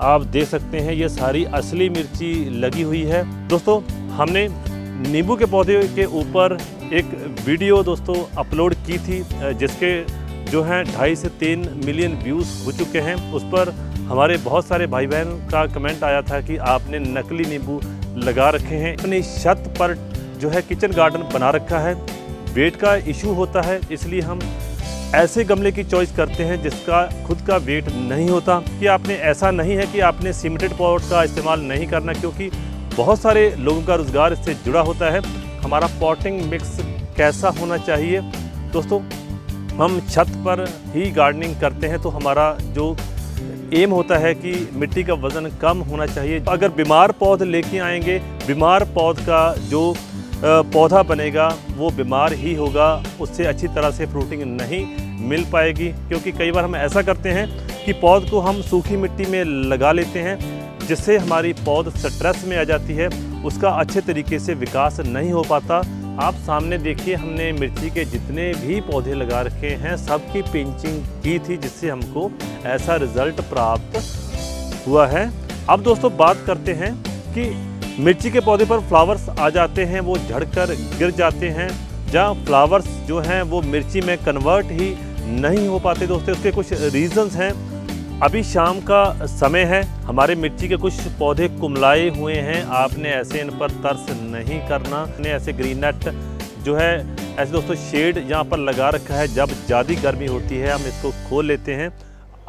आप देख सकते हैं ये सारी असली मिर्ची लगी हुई है। दोस्तों हमने नींबू के पौधे के ऊपर एक वीडियो दोस्तों अपलोड की थी जिसके जो हैं 2.5 से 3 मिलियन व्यूज़ हो चुके हैं। उस पर हमारे बहुत सारे भाई बहन का कमेंट आया था कि आपने नकली नींबू लगा रखे हैं, अपनी छत पर जो है किचन गार्डन बना रखा है। वेट का इशू होता है, इसलिए हम ऐसे गमले की चॉइस करते हैं जिसका खुद का वेट नहीं होता। कि आपने ऐसा नहीं है कि आपने सीमेंटेड पॉट का इस्तेमाल नहीं करना, क्योंकि बहुत सारे लोगों का रोज़गार इससे जुड़ा होता है। हमारा पॉटिंग मिक्स कैसा होना चाहिए दोस्तों, हम छत पर ही गार्डनिंग करते हैं तो हमारा जो एम होता है कि मिट्टी का वज़न कम होना चाहिए। अगर बीमार पौध लेके आएंगे, बीमार पौध का जो पौधा बनेगा वो बीमार ही होगा, उससे अच्छी तरह से फ्रूटिंग नहीं मिल पाएगी। क्योंकि कई बार हम ऐसा करते हैं कि पौध को हम सूखी मिट्टी में लगा लेते हैं, जिससे हमारी पौध स्ट्रेस में आ जाती है, उसका अच्छे तरीके से विकास नहीं हो पाता। आप सामने देखिए, हमने मिर्ची के जितने भी पौधे लगा रखे हैं सबकी पिंचिंग की थी, जिससे हमको ऐसा रिज़ल्ट प्राप्त हुआ है। अब दोस्तों बात करते हैं कि मिर्ची के पौधे पर फ्लावर्स आ जाते हैं, वो झड़कर गिर जाते हैं, जहाँ फ्लावर्स जो हैं वो मिर्ची में कन्वर्ट ही नहीं हो पाते। दोस्तों उसके कुछ रीज़न्स हैं। अभी शाम का समय है, हमारे मिर्ची के कुछ पौधे कुमलाए हुए हैं, आपने ऐसे इन पर तरस नहीं करना। ऐसे ग्रीन नेट जो है ऐसे दोस्तों शेड यहाँ पर लगा रखा है, जब ज़्यादा गर्मी होती है हम इसको खोल लेते हैं।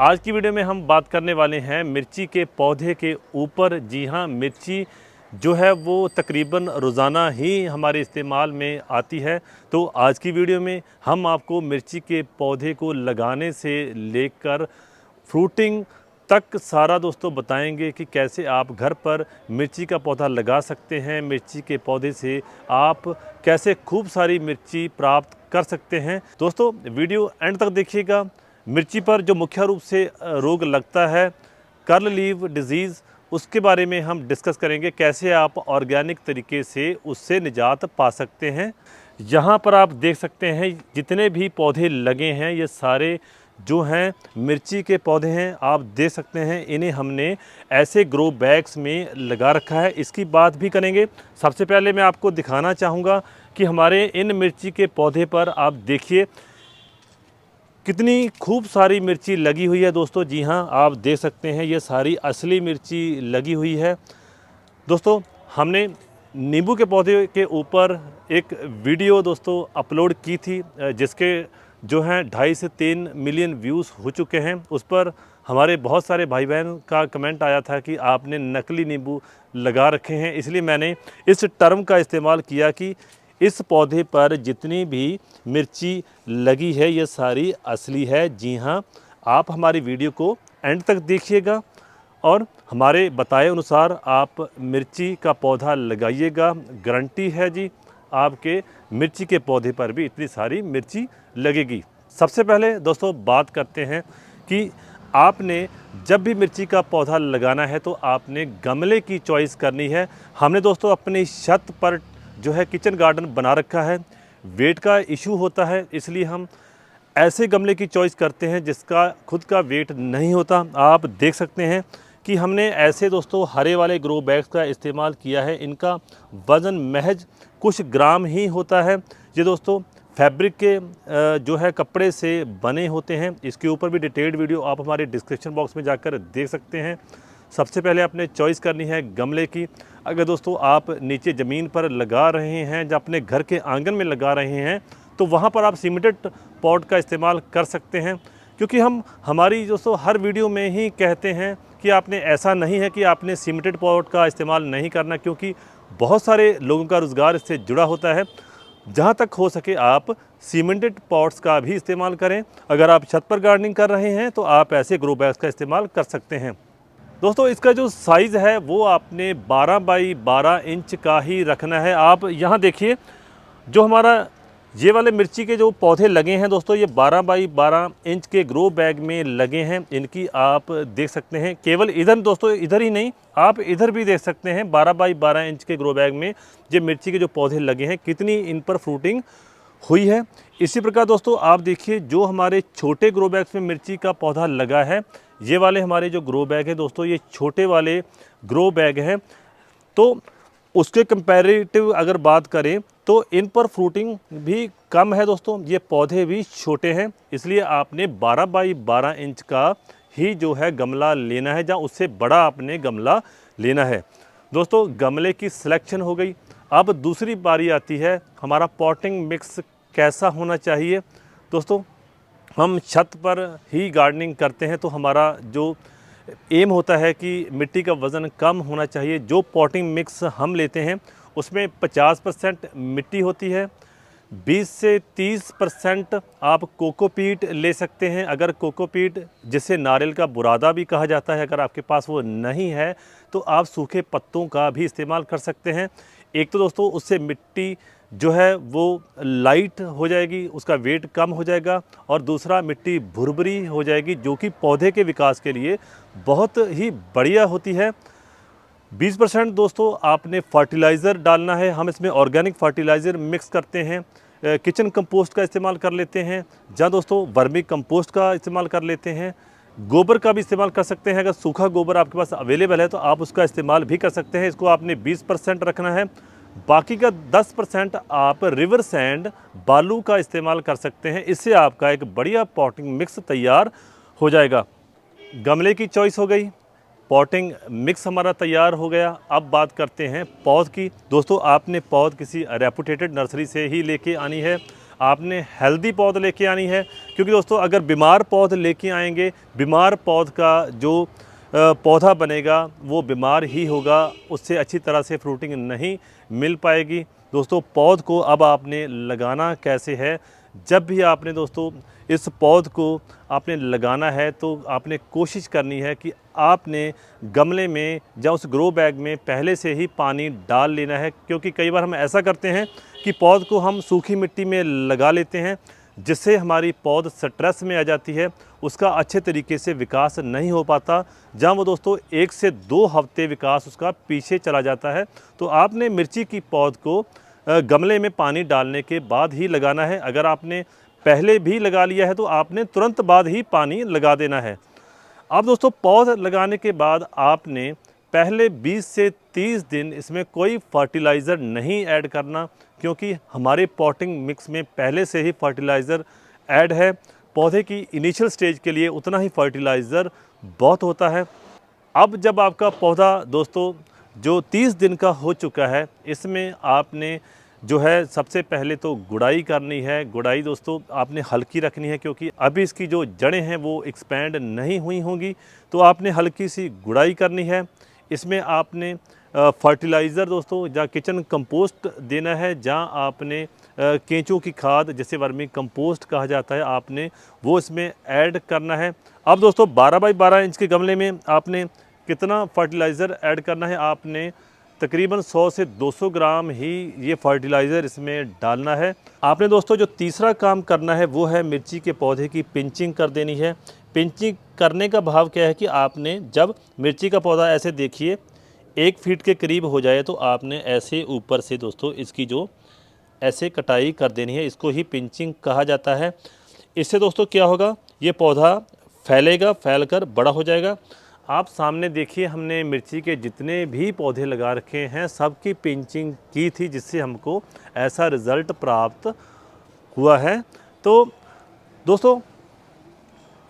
आज की वीडियो में हम बात करने वाले हैं मिर्ची के पौधे के ऊपर। जी हाँ, मिर्ची जो है वो तकरीबन रोज़ाना ही हमारे इस्तेमाल में आती है। तो आज की वीडियो में हम आपको मिर्ची के पौधे को लगाने से लेकर फ्रूटिंग तक सारा दोस्तों बताएंगे कि कैसे आप घर पर मिर्ची का पौधा लगा सकते हैं। मिर्ची के पौधे से आप कैसे खूब सारी मिर्ची प्राप्त कर सकते हैं। दोस्तों वीडियो एंड तक देखिएगा। मिर्ची पर जो मुख्य रूप से रोग लगता है, कर्ल लीव डिजीज़, उसके बारे में हम डिस्कस करेंगे, कैसे आप ऑर्गेनिक तरीके से उससे निजात पा सकते हैं। यहाँ पर आप देख सकते हैं जितने भी पौधे लगे हैं ये सारे जो हैं मिर्ची के पौधे हैं। आप देख सकते हैं इन्हें हमने ऐसे ग्रो बैग्स में लगा रखा है। इसकी बात भी करेंगे। सबसे पहले मैं आपको दिखाना चाहूँगा कि हमारे इन मिर्ची के पौधे पर आप देखिए कितनी खूब सारी मिर्ची लगी हुई है दोस्तों। जी हाँ, आप देख सकते हैं ये सारी असली मिर्ची लगी हुई है। दोस्तों हमने नींबू के पौधे के ऊपर एक वीडियो दोस्तों अपलोड की थी जिसके जो हैं 2.5 से 3 मिलियन व्यूज़ हो चुके हैं। उस पर हमारे बहुत सारे भाई बहन का कमेंट आया था कि आपने नकली नींबू लगा रखे हैं, इसलिए मैंने इस टर्म का इस्तेमाल किया कि इस पौधे पर जितनी भी मिर्ची लगी है ये सारी असली है। जी हाँ, आप हमारी वीडियो को एंड तक देखिएगा और हमारे बताए अनुसार आप मिर्ची का पौधा लगाइएगा। गारंटी है जी, आपके मिर्ची के पौधे पर भी इतनी सारी मिर्ची लगेगी। सबसे पहले दोस्तों बात करते हैं कि आपने जब भी मिर्ची का पौधा लगाना है तो आपने गमले की चॉइस करनी है। हमने दोस्तों अपनी छत पर जो है किचन गार्डन बना रखा है, वेट का इशू होता है, इसलिए हम ऐसे गमले की चॉइस करते हैं जिसका खुद का वेट नहीं होता। आप देख सकते हैं कि हमने ऐसे दोस्तों हरे वाले ग्रो बैग्स का इस्तेमाल किया है। इनका वज़न महज कुछ ग्राम ही होता है। ये दोस्तों फैब्रिक के जो है कपड़े से बने होते हैं। इसके ऊपर भी डिटेल्ड वीडियो आप हमारे डिस्क्रिप्शन बॉक्स में जाकर देख सकते हैं। सबसे पहले आपने चॉइस करनी है गमले की। अगर दोस्तों आप नीचे ज़मीन पर लगा रहे हैं या अपने घर के आंगन में लगा रहे हैं तो वहाँ पर आप सीमेंटेड पॉट का इस्तेमाल कर सकते हैं। क्योंकि हम हमारी दोस्तों हर वीडियो में ही कहते हैं कि आपने ऐसा नहीं है कि आपने सीमेंटेड पॉट का इस्तेमाल नहीं करना, क्योंकि बहुत सारे लोगों का रोज़गार इससे जुड़ा होता है। जहाँ तक हो सके आप सीमेंटेड पॉट्स का भी इस्तेमाल करें। अगर आप छत पर गार्डनिंग कर रहे हैं तो आप ऐसे ग्रो बैग्स का इस्तेमाल कर सकते हैं। दोस्तों इसका जो साइज़ है वो आपने 12 बाई 12 इंच का ही रखना है। आप यहाँ देखिए, जो हमारा ये वाले मिर्ची के जो पौधे लगे हैं दोस्तों, ये 12 बाई 12 इंच के ग्रो बैग में लगे हैं। इनकी आप देख सकते हैं, केवल इधर दोस्तों, इधर ही नहीं, आप इधर भी देख सकते हैं 12 बाई 12 इंच के ग्रो बैग में ये मिर्ची के जो पौधे लगे हैं, कितनी इन पर फ्रूटिंग हुई है। इसी प्रकार दोस्तों आप देखिए जो हमारे छोटे ग्रो बैग्स में मिर्ची का पौधा लगा है, ये वाले हमारे जो ग्रो बैग है दोस्तों, ये छोटे वाले ग्रो बैग हैं, तो उसके कंपैरेटिव अगर बात करें तो इन पर फ्रूटिंग भी कम है दोस्तों। ये पौधे भी छोटे हैं, इसलिए आपने 12 बाई 12 इंच का ही जो है गमला लेना है, जहाँ उससे बड़ा आपने गमला लेना है। दोस्तों गमले की सिलेक्शन हो गई। अब दूसरी बारी आती है हमारा पॉटिंग मिक्स कैसा होना चाहिए। दोस्तों हम छत पर ही गार्डनिंग करते हैं, तो हमारा जो एम होता है कि मिट्टी का वज़न कम होना चाहिए। जो पॉटिंग मिक्स हम लेते हैं उसमें 50% मिट्टी होती है, 20 से 30% आप कोकोपीट ले सकते हैं। अगर कोकोपीट, जिसे नारियल का बुरादा भी कहा जाता है, अगर आपके पास वो नहीं है तो आप सूखे पत्तों का भी इस्तेमाल कर सकते हैं। एक तो दोस्तों उससे मिट्टी जो है वो लाइट हो जाएगी, उसका वेट कम हो जाएगा, और दूसरा मिट्टी भुरभुरी हो जाएगी, जो कि पौधे के विकास के लिए बहुत ही बढ़िया होती है। 20% दोस्तों आपने फर्टिलाइज़र डालना है। हम इसमें ऑर्गेनिक फर्टिलाइज़र मिक्स करते हैं, किचन कंपोस्ट का इस्तेमाल कर लेते हैं, जहाँ दोस्तों वर्मी कंपोस्ट का इस्तेमाल कर लेते हैं, गोबर का भी इस्तेमाल कर सकते हैं। अगर सूखा गोबर आपके पास अवेलेबल है तो आप उसका इस्तेमाल भी कर सकते हैं। इसको आपने 20% रखना है। बाकी का 10% आप रिवर सैंड, बालू का इस्तेमाल कर सकते हैं। इससे आपका एक बढ़िया पॉटिंग मिक्स तैयार हो जाएगा। गमले की चॉइस हो गई, पॉटिंग मिक्स हमारा तैयार हो गया। अब बात करते हैं पौध की। दोस्तों आपने पौध किसी रेपुटेटेड नर्सरी से ही लेके आनी है, आपने हेल्दी पौध लेके आनी है, क्योंकि दोस्तों अगर बीमार पौध लेके आएंगे, बीमार पौध का जो पौधा बनेगा वो बीमार ही होगा, उससे अच्छी तरह से फ्रूटिंग नहीं मिल पाएगी। दोस्तों पौध को अब आपने लगाना कैसे है। जब भी आपने दोस्तों इस पौध को आपने लगाना है तो आपने कोशिश करनी है कि आपने गमले में या उस ग्रो बैग में पहले से ही पानी डाल लेना है, क्योंकि कई बार हम ऐसा करते हैं कि पौध को हम सूखी मिट्टी में लगा लेते हैं, जिससे हमारी पौध स्ट्रेस में आ जाती है, उसका अच्छे तरीके से विकास नहीं हो पाता, जहाँ वो दोस्तों 1 से 2 हफ्ते विकास उसका पीछे चला जाता है। तो आपने मिर्ची की पौध को गमले में पानी डालने के बाद ही लगाना है। अगर आपने पहले भी लगा लिया है तो आपने तुरंत बाद ही पानी लगा देना है। अब दोस्तों पौध लगाने के बाद आपने पहले 20 से 30 दिन इसमें कोई फर्टिलाइज़र नहीं ऐड करना, क्योंकि हमारे पॉटिंग मिक्स में पहले से ही फर्टिलाइज़र ऐड है। पौधे की इनिशियल स्टेज के लिए उतना ही फर्टिलाइज़र बहुत होता है। अब जब आपका पौधा दोस्तों जो 30 दिन का हो चुका है, इसमें आपने जो है सबसे पहले तो गुड़ाई करनी है। गुड़ाई दोस्तों आपने हल्की रखनी है, क्योंकि अभी इसकी जो जड़ें हैं वो एक्सपैंड नहीं हुई होंगी, तो आपने हल्की सी गुड़ाई करनी है। इसमें आपने फर्टिलाइज़र दोस्तों या किचन कंपोस्ट देना है, जहां आपने केंचों की खाद, जिसे वर्मी कंपोस्ट कहा जाता है, आपने वो इसमें ऐड करना है। अब दोस्तों 12 बाई 12 इंच के गमले में आपने कितना फर्टिलाइज़र ऐड करना है, आपने तकरीबन 100 से 200 ग्राम ही ये फर्टिलाइज़र इसमें डालना है। आपने दोस्तों जो तीसरा काम करना है वो है मिर्ची के पौधे की पिंचिंग कर देनी है। पिंचिंग करने का भाव क्या है कि आपने जब मिर्ची का पौधा ऐसे देखिए 1 फीट के करीब हो जाए तो आपने ऐसे ऊपर से दोस्तों इसकी जो ऐसे कटाई कर देनी है, इसको ही पिंचिंग कहा जाता है। इससे दोस्तों क्या होगा, ये पौधा फैलेगा, फैलकर बड़ा हो जाएगा। आप सामने देखिए हमने मिर्ची के जितने भी पौधे लगा रखे हैं सबकी पिंचिंग की थी, जिससे हमको ऐसा रिज़ल्ट प्राप्त हुआ है। तो दोस्तों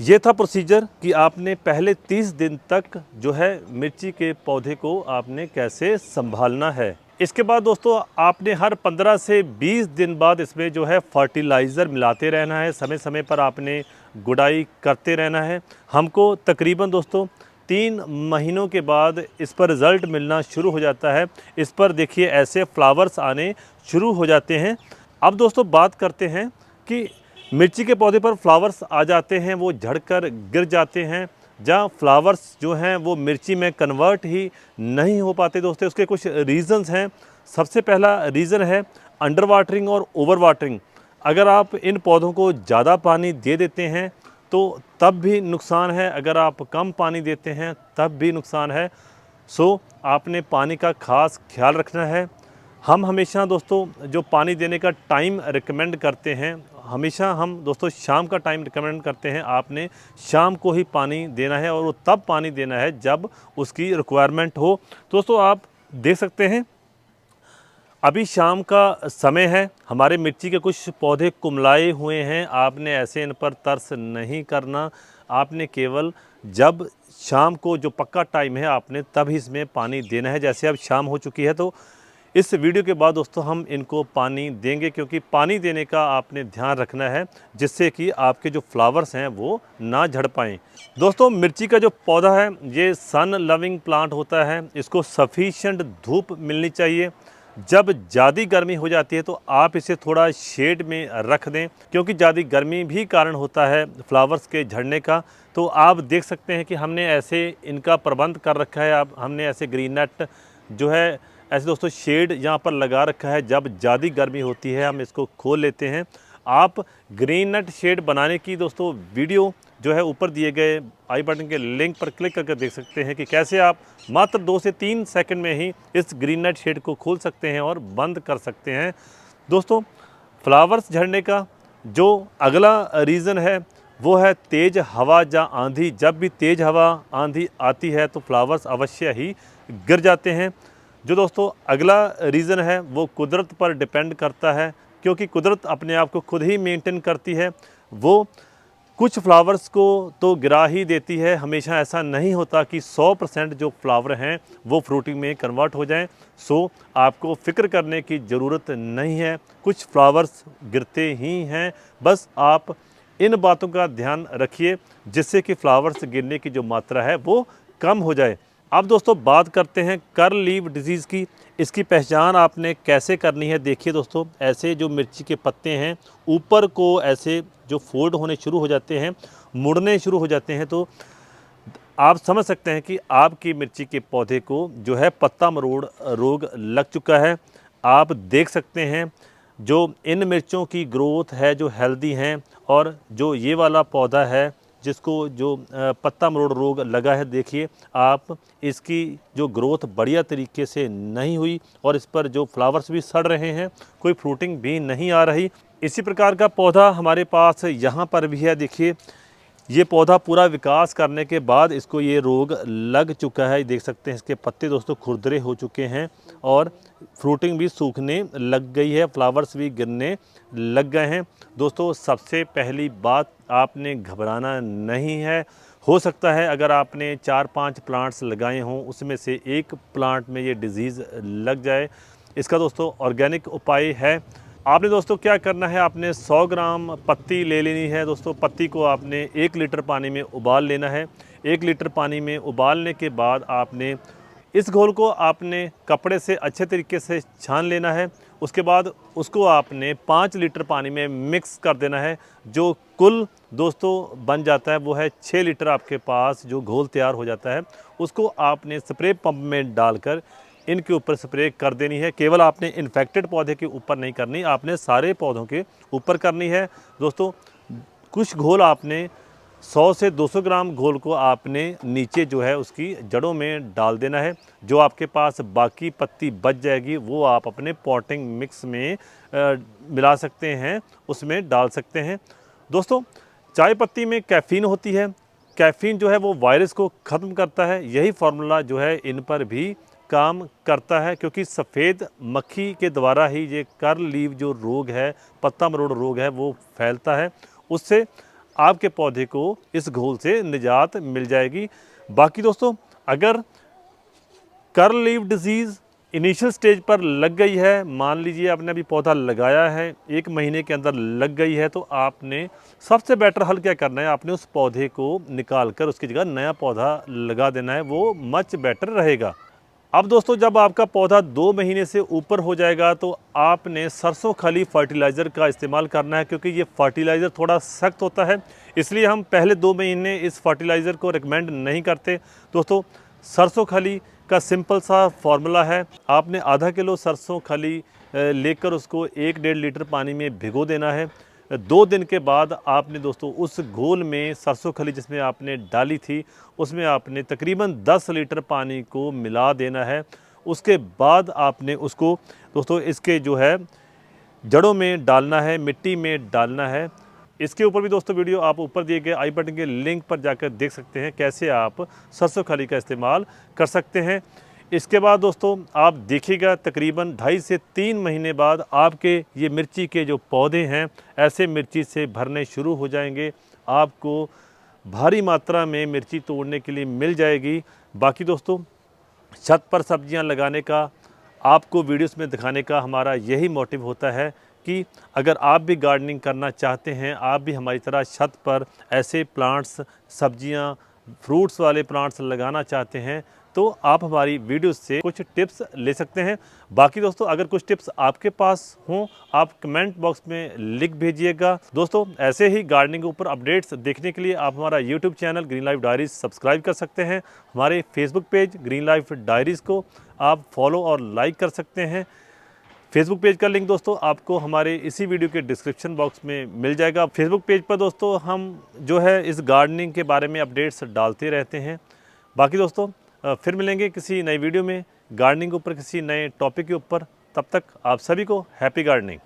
ये था प्रोसीजर कि आपने पहले 30 दिन तक जो है मिर्ची के पौधे को आपने कैसे संभालना है। इसके बाद दोस्तों आपने हर 15 से 20 दिन बाद इसमें जो है फर्टिलाइज़र मिलाते रहना है। समय समय पर आपने गुड़ाई करते रहना है। हमको तकरीबन दोस्तों 3 महीनों के बाद इस पर रिज़ल्ट मिलना शुरू हो जाता है। इस पर देखिए ऐसे फ्लावर्स आने शुरू हो जाते हैं। अब दोस्तों बात करते हैं कि मिर्ची के पौधे पर फ्लावर्स आ जाते हैं, वो झड़कर गिर जाते हैं, जहाँ फ्लावर्स जो हैं वो मिर्ची में कन्वर्ट ही नहीं हो पाते दोस्तों। उसके कुछ रीज़न्स हैं। सबसे पहला रीज़न है अंडर वाटरिंग और ओवर वाटरिंग। अगर आप इन पौधों को ज़्यादा पानी दे देते हैं तो तब भी नुकसान है, अगर आप कम पानी देते हैं तब भी नुकसान है। सो आपने पानी का ख़ास ख्याल रखना है। हम हमेशा दोस्तों जो पानी देने का टाइम रिकमेंड करते हैं, हमेशा हम दोस्तों शाम का टाइम रिकमेंड करते हैं। आपने शाम को ही पानी देना है और वो तब पानी देना है जब उसकी रिक्वायरमेंट हो। दोस्तों आप देख सकते हैं अभी शाम का समय है, हमारे मिर्ची के कुछ पौधे कुमलाए हुए हैं। आपने ऐसे इन पर तरस नहीं करना, आपने केवल जब शाम को जो पक्का टाइम है आपने तब ही इसमें पानी देना है। जैसे अब शाम हो चुकी है तो इस वीडियो के बाद दोस्तों हम इनको पानी देंगे, क्योंकि पानी देने का आपने ध्यान रखना है जिससे कि आपके जो फ्लावर्स हैं वो ना झड़ पाएँ। दोस्तों मिर्ची का जो पौधा है ये सन लविंग प्लांट होता है, इसको सफिशिएंट धूप मिलनी चाहिए। जब ज़्यादा गर्मी हो जाती है तो आप इसे थोड़ा शेड में रख दें, क्योंकि ज़्यादा गर्मी भी कारण होता है फ्लावर्स के झड़ने का। तो आप देख सकते हैं कि हमने ऐसे इनका प्रबंध कर रखा है। अब हमने ऐसे ग्रीन नेट जो है ऐसे दोस्तों शेड यहाँ पर लगा रखा है। जब ज़्यादा गर्मी होती है हम इसको खोल लेते हैं। आप ग्रीन नेट शेड बनाने की दोस्तों वीडियो जो है ऊपर दिए गए आई बटन के लिंक पर क्लिक करके देख सकते हैं कि कैसे आप मात्र 2 से 3 सेकंड में ही इस ग्रीन नेट शेड को खोल सकते हैं और बंद कर सकते हैं। दोस्तों फ्लावर्स झड़ने का जो अगला रीज़न है वो है तेज़ हवा या आंधी। जब भी तेज़ हवा आंधी आती है तो फ्लावर्स अवश्य ही गिर जाते हैं। जो दोस्तों अगला रीज़न है वो कुदरत पर डिपेंड करता है, क्योंकि कुदरत अपने आप को खुद ही मेंटेन करती है। वो कुछ फ्लावर्स को तो गिरा ही देती है। हमेशा ऐसा नहीं होता कि 100% जो फ्लावर हैं वो फ्रूटिंग में कन्वर्ट हो जाएं। सो आपको फ़िक्र करने की ज़रूरत नहीं है, कुछ फ्लावर्स गिरते ही हैं। बस आप इन बातों का ध्यान रखिए जिससे कि फ्लावर्स गिरने की जो मात्रा है वो कम हो जाए। अब दोस्तों बात करते हैं कर्ल लीफ डिजीज़ की। इसकी पहचान आपने कैसे करनी है, देखिए दोस्तों ऐसे जो मिर्ची के पत्ते हैं ऊपर को ऐसे जो फोल्ड होने शुरू हो जाते हैं, मुड़ने शुरू हो जाते हैं, तो आप समझ सकते हैं कि आपकी मिर्ची के पौधे को जो है पत्ता मरोड़ रोग लग चुका है। आप देख सकते हैं जो इन मिर्चों की ग्रोथ है जो हेल्दी हैं, और जो ये वाला पौधा है जिसको जो पत्ता मरोड़ रोग लगा है, देखिए आप इसकी जो ग्रोथ बढ़िया तरीके से नहीं हुई और इस पर जो फ्लावर्स भी सड़ रहे हैं, कोई फ्रूटिंग भी नहीं आ रही। इसी प्रकार का पौधा हमारे पास यहाँ पर भी है। देखिए ये पौधा पूरा विकास करने के बाद इसको ये रोग लग चुका है। देख सकते हैं इसके पत्ते दोस्तों खुरदरे हो चुके हैं और फ्रूटिंग भी सूखने लग गई है, फ्लावर्स भी गिरने लग गए हैं। दोस्तों सबसे पहली बात, आपने घबराना नहीं है। हो सकता है अगर आपने 4-5 प्लांट्स लगाए हों उसमें से एक प्लांट में ये डिज़ीज़ लग जाए। इसका दोस्तों ऑर्गेनिक उपाय है। आपने दोस्तों क्या करना है, आपने 100 ग्राम पत्ती ले लेनी है। दोस्तों पत्ती को आपने 1 लीटर पानी में उबाल लेना है। 1 लीटर पानी में उबालने के बाद आपने इस घोल को आपने कपड़े से अच्छे तरीके से छान लेना है। उसके बाद उसको आपने 5 लीटर पानी में मिक्स कर देना है। जो कुल दोस्तों बन जाता है वो है 6 लीटर। आपके पास जो घोल तैयार हो जाता है उसको आपने स्प्रे पंप में डालकर इनके ऊपर स्प्रे कर देनी है। केवल आपने इन्फेक्टेड पौधे के ऊपर नहीं करनी, आपने सारे पौधों के ऊपर करनी है। दोस्तों कुछ घोल आपने 100 से 200 ग्राम घोल को आपने नीचे जो है उसकी जड़ों में डाल देना है। जो आपके पास बाकी पत्ती बच जाएगी वो आप अपने पॉटिंग मिक्स में मिला सकते हैं, उसमें डाल सकते हैं। दोस्तों चाय पत्ती में कैफ़ीन होती है, कैफ़ीन जो है वो वायरस को ख़त्म करता है। यही फार्मूला जो है इन पर भी काम करता है, क्योंकि सफ़ेद मक्खी के द्वारा ही ये कर्ल लीफ जो रोग है, पत्ता मरोड़ रोग है, वो फैलता है। उससे आपके पौधे को इस घोल से निजात मिल जाएगी। बाकी दोस्तों अगर curl leaf disease initial stage पर लग गई है, मान लीजिए आपने अभी पौधा लगाया है 1 महीने के अंदर लग गई है, तो आपने सबसे बेटर हल क्या करना है, आपने उस पौधे को निकाल कर उसकी जगह नया पौधा लगा देना है, वो मच बेटर रहेगा। अब दोस्तों जब आपका पौधा 2 महीने से ऊपर हो जाएगा तो आपने सरसों खली फर्टिलाइज़र का इस्तेमाल करना है, क्योंकि ये फर्टिलाइज़र थोड़ा सख्त होता है, इसलिए हम पहले 2 महीने इस फर्टिलाइज़र को रिकमेंड नहीं करते। दोस्तों सरसों खली का सिंपल सा फार्मूला है, आपने आधा किलो सरसों खली लेकर उसको 1-1.5 लीटर पानी में भिगो देना है। 2 दिन के बाद आपने दोस्तों उस घोल में सरसों खली जिसमें आपने डाली थी उसमें आपने तकरीबन 10 लीटर पानी को मिला देना है। उसके बाद आपने उसको दोस्तों इसके जो है जड़ों में डालना है, मिट्टी में डालना है। इसके ऊपर भी दोस्तों वीडियो आप ऊपर दिए गए आई बटन के लिंक पर जाकर देख सकते हैं कैसे आप सरसों खाली का इस्तेमाल कर सकते हैं। इसके बाद दोस्तों आप देखिएगा तकरीबन 2.5 से 3 महीने बाद आपके ये मिर्ची के जो पौधे हैं ऐसे मिर्ची से भरने शुरू हो जाएंगे। आपको भारी मात्रा में मिर्ची तोड़ने के लिए मिल जाएगी। बाकी दोस्तों छत पर सब्जियां लगाने का आपको वीडियोस में दिखाने का हमारा यही मोटिव होता है कि अगर आप भी गार्डनिंग करना चाहते हैं, आप भी हमारी तरह छत पर ऐसे प्लांट्स, सब्जियां, फ्रूट्स वाले प्लांट्स लगाना चाहते हैं तो आप हमारी वीडियो से कुछ टिप्स ले सकते हैं। बाकी दोस्तों अगर कुछ टिप्स आपके पास हों आप कमेंट बॉक्स में लिख भेजिएगा। दोस्तों ऐसे ही गार्डनिंग के ऊपर अपडेट्स देखने के लिए आप हमारा YouTube channel green life diaries subscribe कर सकते हैं। हमारे Facebook page green life diaries को आप फॉलो और लाइक कर सकते हैं। फेसबुक पेज का लिंक दोस्तों आपको हमारे इसी वीडियो के डिस्क्रिप्शन बॉक्स में मिल जाएगा। फेसबुक पेज पर दोस्तों हम जो है इस गार्डनिंग के बारे में अपडेट्स डालते रहते हैं। बाकी दोस्तों फिर मिलेंगे किसी नई वीडियो में गार्डनिंग के ऊपर, किसी नए टॉपिक के ऊपर। तब तक आप सभी को हैप्पी गार्डनिंग।